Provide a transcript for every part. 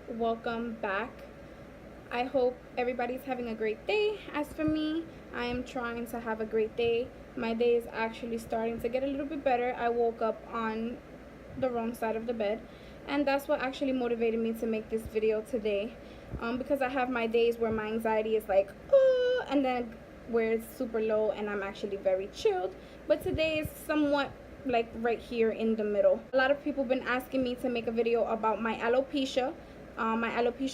welcome back. I hope everybody's having a great day. As for me, I am trying to have a great day. My day is actually starting to get a little bit better. I woke up on the wrong side of the bed, and that's what actually motivated me to make this video today. Because I have my days where my anxiety is like, oh, and then where it's super low and I'm actually very chilled. But today is somewhat like right here in the middle. A lot of people been asking me to make a video about my alopecia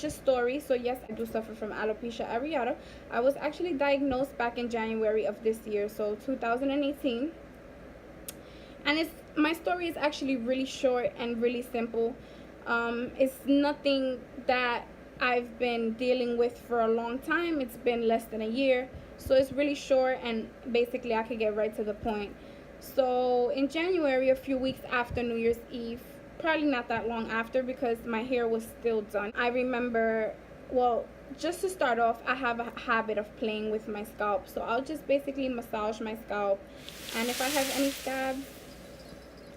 story. So yes, I do suffer from alopecia areata. I was actually diagnosed back in January of this year, so 2018. And it's my story is actually really short and really simple. It's nothing that I've been dealing with for a long time. It's been less than a year, so it's really short, and basically I could get right to the point. So in January, a few weeks after New Year's Eve, probably not that long after because my hair was still done, I remember, well, just to start off, I have a habit of playing with my scalp. So I'll just basically massage my scalp, and if I have any scabs,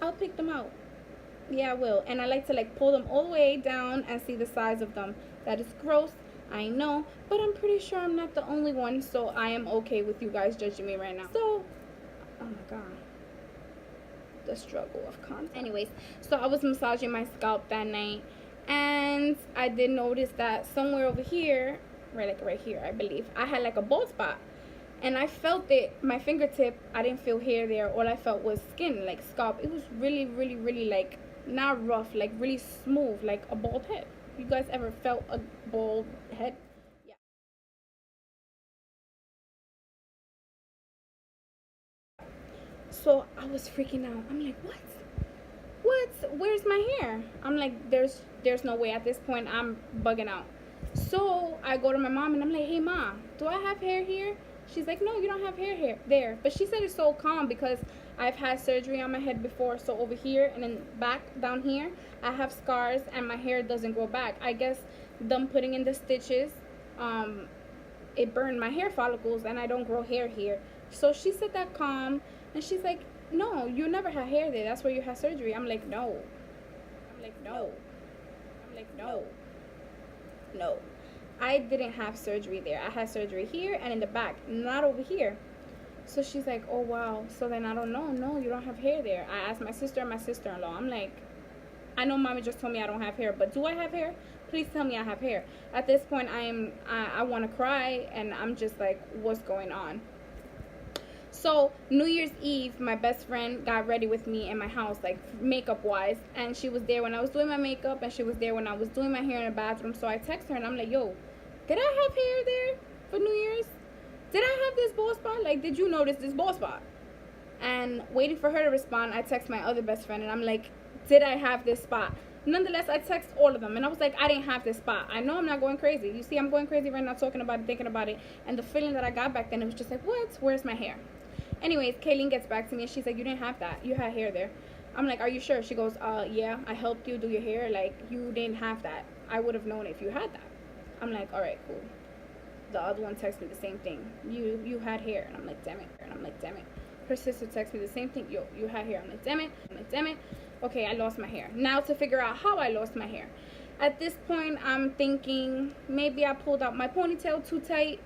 I'll pick them out. Yeah, I will. And I like to like pull them all the way down and see the size of them. That is gross, I know, but I'm pretty sure I'm not the only one, so I am okay with you guys judging me right now. So, oh my god, the struggle of content. Anyways, so I was massaging my scalp that night, and I did notice that somewhere over here, right here, I believe, I had like a bald spot. And I felt it, my fingertip, I didn't feel hair there. All I felt was skin, like scalp. It was really, really, really like, not rough, like really smooth, like a bald head. You guys ever felt a bald head? Yeah. So I was freaking out. I'm like, what? Where's my hair? I'm like, there's no way. At this point I'm bugging out. So I go to my mom and I'm like, hey mom, do I have hair here? She's like, no, you don't have hair here there. But she said it's so calm because I've had surgery on my head before. So over here and then back down here, I have scars and my hair doesn't grow back. I guess them putting in the stitches, it burned my hair follicles and I don't grow hair here. So she said that calm, and she's like, no, you never had hair there. That's where you had surgery. I'm like, no. I'm like, no. I'm like, no. No. I didn't have surgery there. I had surgery here and in the back, not over here. So she's like, oh wow. So then I don't know. No, you don't have hair there. I asked my sister and my sister-in-law. I'm like, I know mommy just told me I don't have hair, but do I have hair? Please tell me I have hair. At this point, I want to cry, and I'm just like, what's going on? So New Year's Eve, my best friend got ready with me in my house, like makeup wise, and she was there when I was doing my makeup, and she was there when I was doing my hair in the bathroom. So I text her and I'm like, yo, did I have hair there for New Year's? Did I have this bald spot? Like, did you notice this bald spot? And waiting for her to respond, I text my other best friend and I'm like, did I have this spot? Nonetheless, I text all of them and I was like, I didn't have this spot. I know I'm not going crazy. You see, I'm going crazy right now, talking about it, thinking about it, and the feeling that I got back then, it was just like, what? Where's my hair? Anyways, Kayleen gets back to me and she's like, you didn't have that. You had hair there. I'm like, are you sure? She goes, yeah, I helped you do your hair. Like, you didn't have that. I would have known if you had that. I'm like, all right, cool. The other one texted me the same thing. You had hair. And I'm like, damn it. And I'm like, damn it. Her sister texted me the same thing. Yo, you had hair. I'm like, damn it. I'm like, damn it. Okay, I lost my hair. Now to figure out how I lost my hair. At this point, I'm thinking maybe I pulled out my ponytail too tight.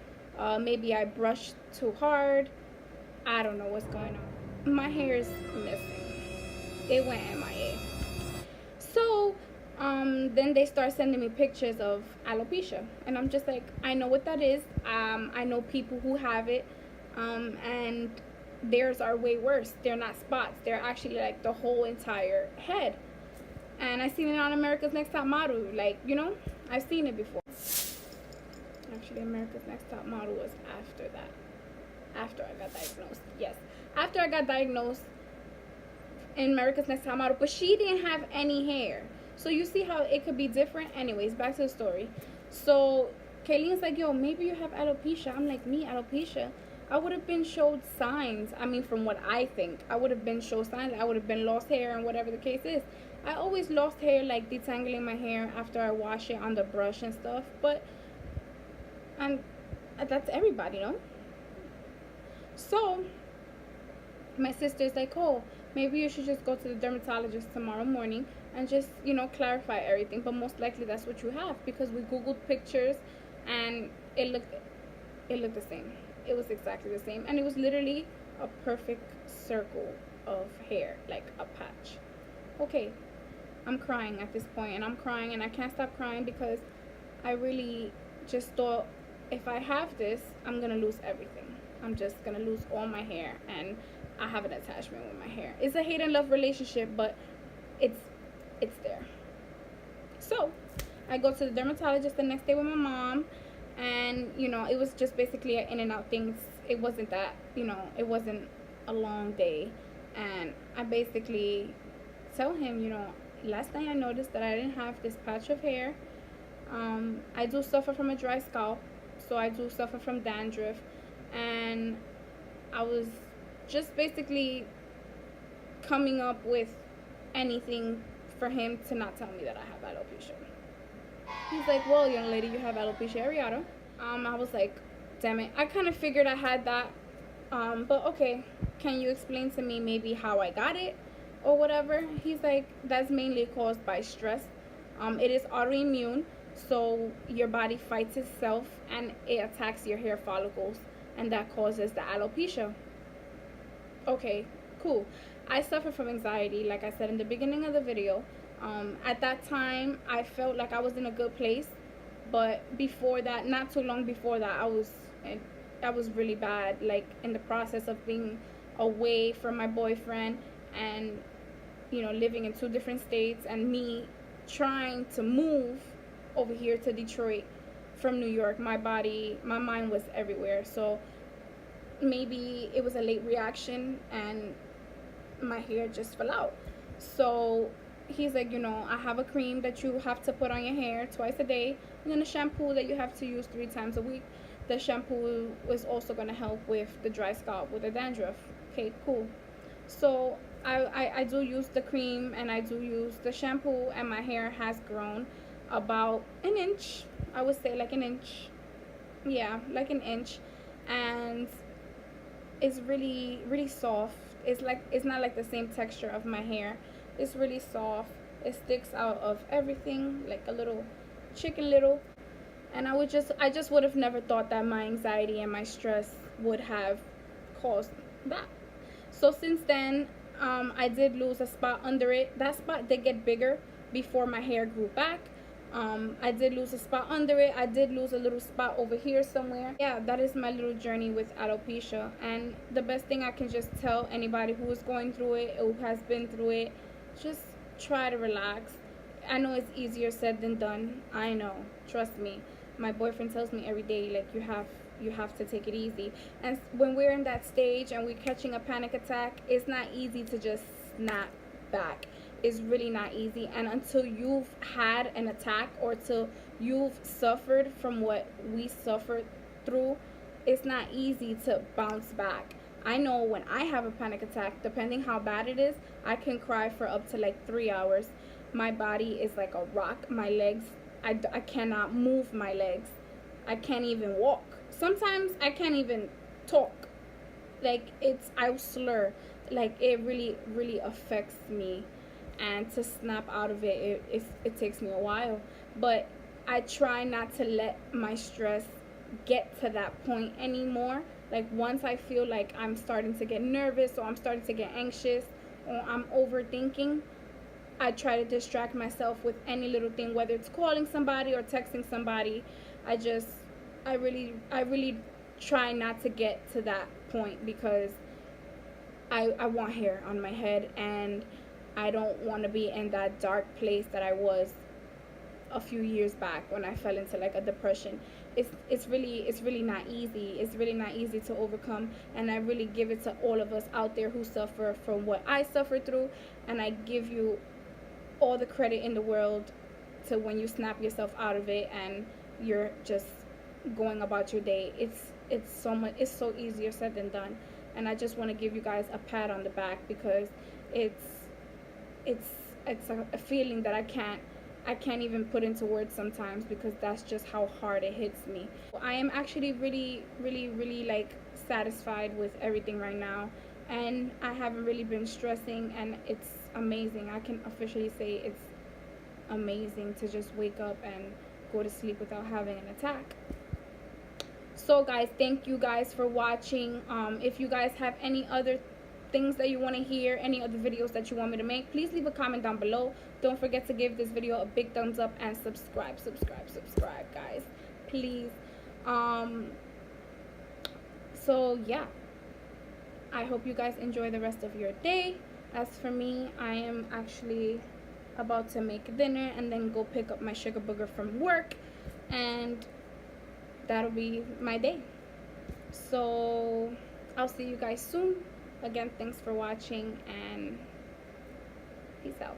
Maybe I brushed too hard. I don't know what's going on. My hair is missing. It went MIA. So, then they start sending me pictures of alopecia. And I'm just like, I know what that is. I know people who have it. And theirs are way worse. They're not spots. They're actually like the whole entire head. And I seen it on America's Next Top Model. Like, you know, I've seen it before. Actually, America's Next Top Model was after that. After I got diagnosed. Yes. After I got diagnosed in America's Next Top Model. But she didn't have any hair. So you see how it could be different? Anyways, back to the story. So Kayleen's like, yo, maybe you have alopecia. I'm like, me, alopecia? I would have been showed signs. I mean, from what I think, I would have been showed signs. I would have been lost hair and whatever the case is. I always lost hair, like detangling my hair after I wash it on the brush and stuff. But that's everybody, you know? So my sister's like, oh, maybe you should just go to the dermatologist tomorrow morning and just, you know, clarify everything. But most likely that's what you have, because we googled pictures and it looked the same. It was exactly the same, and it was literally a perfect circle of hair, like a patch. Okay, I'm crying at this point, and I'm crying, and I can't stop crying because I really just thought, if I have this, I'm gonna lose everything. I'm just gonna lose all my hair, and I have an attachment with my hair. It's a hate and love relationship, but it's it's there. So I go to the dermatologist the next day with my mom, and you know, it was just basically an in and out thing. It wasn't that, you know, it wasn't a long day, and I basically tell him, you know, last night I noticed that I didn't have this patch of hair. I do suffer from a dry scalp, so I do suffer from dandruff, and I was just basically coming up with anything for him to not tell me that I have alopecia. He's like, well, young lady, you have alopecia areata. I was like, damn it. I kind of figured I had that. But okay, can you explain to me maybe how I got it or whatever? He's like, that's mainly caused by stress. It is autoimmune, so your body fights itself and it attacks your hair follicles, and that causes the alopecia. Okay, cool. I suffer from anxiety, like I said in the beginning of the video. At that time, I felt like I was in a good place, but before that, not too long before that, I was really bad. Like in the process of being away from my boyfriend, and you know, living in two different states, and me trying to move over here to Detroit from New York. My mind was everywhere. So maybe it was a late reaction, and my hair just fell out. So he's like, you know, I have a cream that you have to put on your hair twice a day, and then a shampoo that you have to use 3 times a week. The shampoo is also going to help with the dry scalp, with the dandruff. Okay, cool. So I do use the cream, and I do use the shampoo, and my hair has grown about an inch. I would say like an inch. Yeah, like an inch. And it's really, really soft. It's like, it's not like the same texture of my hair. It's really soft. It sticks out of everything like a little chicken little. And I just would have never thought that my anxiety and my stress would have caused that. So since then, I did lose a spot under it. That spot did get bigger before my hair grew back. I did lose a spot under it. I did lose a little spot over here somewhere. Yeah, that is my little journey with alopecia. And the best thing I can just tell anybody who is going through it, who has been through it, just try to relax. I know it's easier said than done. I know. Trust me. My boyfriend tells me every day, like, you have to take it easy. And when we're in that stage and we're catching a panic attack, it's not easy to just snap back. It's really not easy. And until you've had an attack, or till you've suffered from what we suffered through, it's not easy to bounce back. I know when I have a panic attack, depending how bad it is, I can cry for up to like 3 hours. My body is like a rock. My legs, I cannot move my legs. I can't even walk. Sometimes I can't even talk. Like, I slur. Like, it really, really affects me. And to snap out of it takes me a while. But I try not to let my stress get to that point anymore. Like, once I feel like I'm starting to get nervous, or I'm starting to get anxious, or I'm overthinking, I try to distract myself with any little thing, whether it's calling somebody or texting somebody. I really try not to get to that point, because I want hair on my head, and I don't want to be in that dark place that I was a few years back when I fell into like a depression. It's really not easy. It's really not easy to overcome, and I really give it to all of us out there who suffer from what I suffered through, and I give you all the credit in the world to when you snap yourself out of it and you're just going about your day. It's so easier said than done, and I just want to give you guys a pat on the back, because it's it's it's a feeling that I can't even put into words sometimes, because that's just how hard it hits me. I am actually really, really, really like satisfied with everything right now. and I haven't really been stressing, and it's amazing. I can officially say it's amazing to just wake up and go to sleep without having an attack. So guys, thank you guys for watching. If you guys have any other things that you want to hear, any other videos that you want me to make, please leave a comment down below. Don't forget to give this video a big thumbs up and subscribe, guys, please. So yeah, I hope you guys enjoy the rest of your day. As for me, I am actually about to make dinner and then go pick up my sugar booger from work, and that'll be my day. So I'll see you guys soon. Again, thanks for watching, and peace out.